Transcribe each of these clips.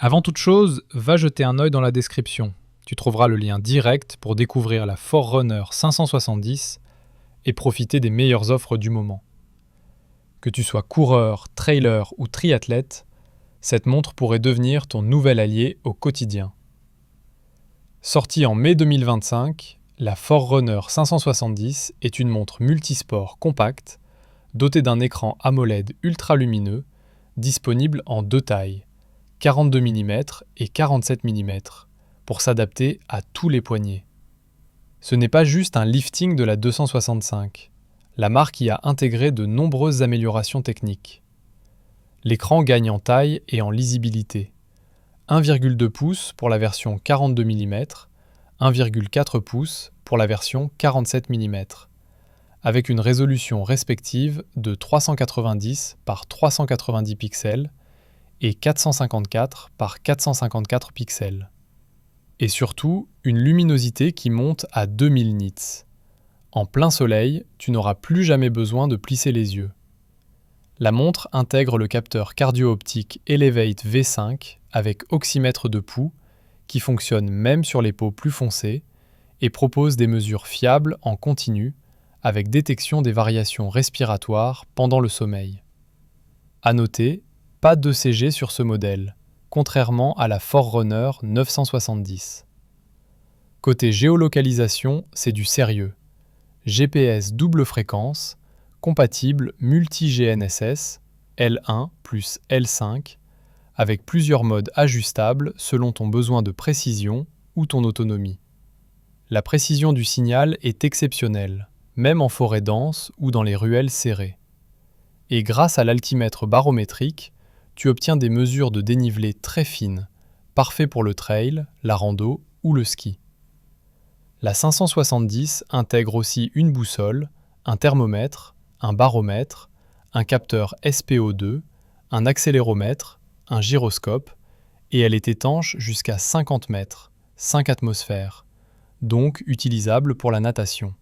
Avant toute chose, va jeter un œil dans la description. Tu trouveras le lien direct pour découvrir la Forerunner 570 et profiter des meilleures offres du moment. Que tu sois coureur, trailer ou triathlète, cette montre pourrait devenir ton nouvel allié au quotidien. Sortie en mai 2025, la Forerunner 570 est une montre multisport compacte, dotée d'un écran AMOLED ultra lumineux, disponible en deux tailles, 42 mm et 47 mm, pour s'adapter à tous les poignets. Ce n'est pas juste un lifting de la 265. La marque y a intégré de nombreuses améliorations techniques. L'écran gagne en taille et en lisibilité. 1,2 pouces pour la version 42 mm, 1,4 pouces pour la version 47 mm, avec une résolution respective de 390 par 390 pixels et 454 par 454 pixels. Et surtout, une luminosité qui monte à 2000 nits. En plein soleil, tu n'auras plus jamais besoin de plisser les yeux. La montre intègre le capteur cardio-optique Elevate V5 avec oxymètre de pouls qui fonctionne même sur les peaux plus foncées et propose des mesures fiables en continu avec détection des variations respiratoires pendant le sommeil. À noter, pas d'ECG sur ce modèle, contrairement à la Forerunner 970. Côté géolocalisation, c'est du sérieux. GPS double fréquence, compatible multi-GNSS, L1 plus L5, avec plusieurs modes ajustables selon ton besoin de précision ou ton autonomie. La précision du signal est exceptionnelle, même en forêt dense ou dans les ruelles serrées. Et grâce à l'altimètre barométrique, tu obtiens des mesures de dénivelé très fines, parfait pour le trail, la rando ou le ski. La 570 intègre aussi une boussole, un thermomètre, un baromètre, un capteur SPO2, un accéléromètre, un gyroscope, et elle est étanche jusqu'à 50 mètres, 5 atmosphères, donc utilisable pour la natation.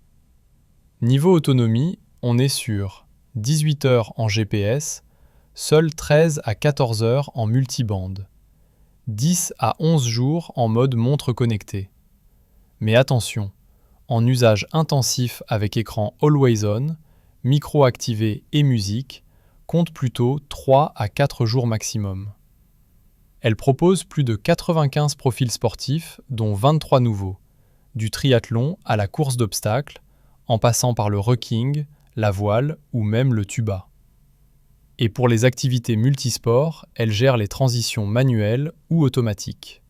Niveau autonomie, on est sur 18 heures en GPS, seules 13 à 14 heures en multibande, 10 à 11 jours en mode montre connectée. Mais attention, en usage intensif avec écran Always On, micro activé et musique, compte plutôt 3 à 4 jours maximum. Elle propose plus de 95 profils sportifs, dont 23 nouveaux, du triathlon à la course d'obstacles, en passant par le rucking, la voile ou même le tuba. Et pour les activités multisports, elle gère les transitions manuelles ou automatiques.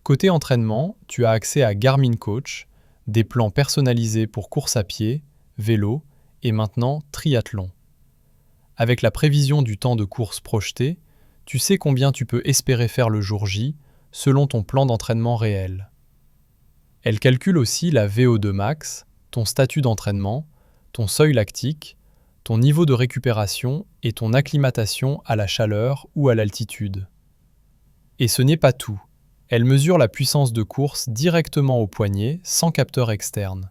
Côté entraînement, tu as accès à Garmin Coach, des plans personnalisés pour course à pied, vélo et maintenant triathlon. Avec la prévision du temps de course projeté, tu sais combien tu peux espérer faire le jour J selon ton plan d'entraînement réel. Elle calcule aussi la VO2 max, ton statut d'entraînement, ton seuil lactique, ton niveau de récupération et ton acclimatation à la chaleur ou à l'altitude. Et ce n'est pas tout. Elle mesure la puissance de course directement au poignet sans capteur externe,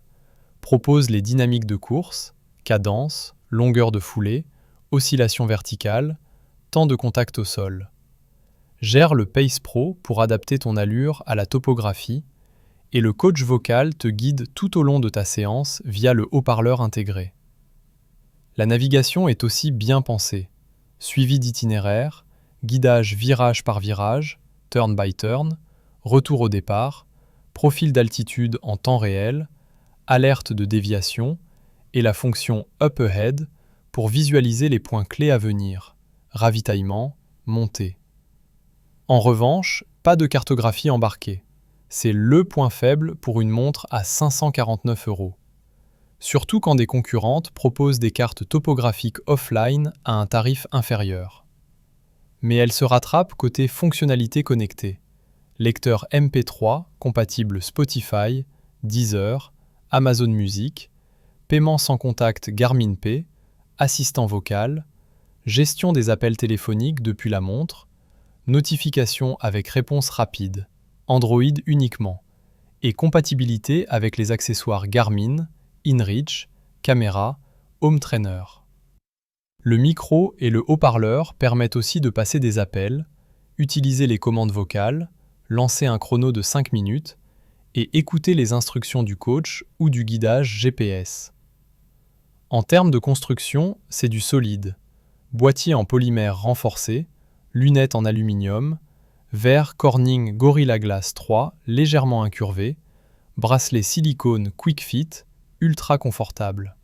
propose les dynamiques de course, cadence, longueur de foulée, oscillation verticale, temps de contact au sol. Gère le Pace Pro pour adapter ton allure à la topographie et le coach vocal te guide tout au long de ta séance via le haut-parleur intégré. La navigation est aussi bien pensée. Suivi d'itinéraire, guidage virage par virage, turn by turn, retour au départ, profil d'altitude en temps réel, alerte de déviation et la fonction Up Ahead pour visualiser les points clés à venir, ravitaillement, montée. En revanche, pas de cartographie embarquée. C'est le point faible pour une montre à 549 €. Surtout quand des concurrentes proposent des cartes topographiques offline à un tarif inférieur. Mais elle se rattrape côté fonctionnalité connectée. Lecteur MP3 compatible Spotify, Deezer, Amazon Music, paiement sans contact Garmin Pay, assistant vocal, gestion des appels téléphoniques depuis la montre, notification avec réponse rapide, Android uniquement, et compatibilité avec les accessoires Garmin, InReach, caméra, Home Trainer. Le micro et le haut-parleur permettent aussi de passer des appels, utiliser les commandes vocales, lancer un chrono de 5 minutes et écouter les instructions du coach ou du guidage GPS. En termes de construction, c'est du solide. Boîtier en polymère renforcé, lunettes en aluminium, verre Corning Gorilla Glass 3 légèrement incurvé, bracelet silicone Quick Fit, ultra confortable.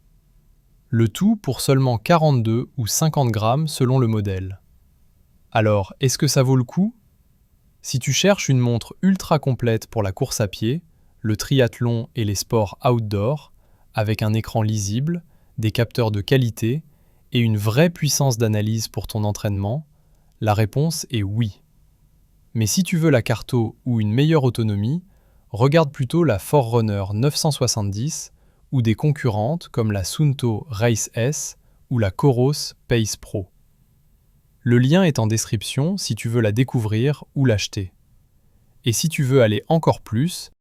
Le tout pour seulement 42 ou 50 grammes selon le modèle. Alors, est-ce que ça vaut le coup? Si tu cherches une montre ultra complète pour la course à pied, le triathlon et les sports outdoor, avec un écran lisible, des capteurs de qualité et une vraie puissance d'analyse pour ton entraînement, la réponse est oui. Mais si tu veux la carto ou une meilleure autonomie, regarde plutôt la Forerunner 970 ou des concurrentes comme la Suunto Race S ou la Coros Pace Pro. Le lien est en description si tu veux la découvrir ou l'acheter. Et si tu veux aller encore plus,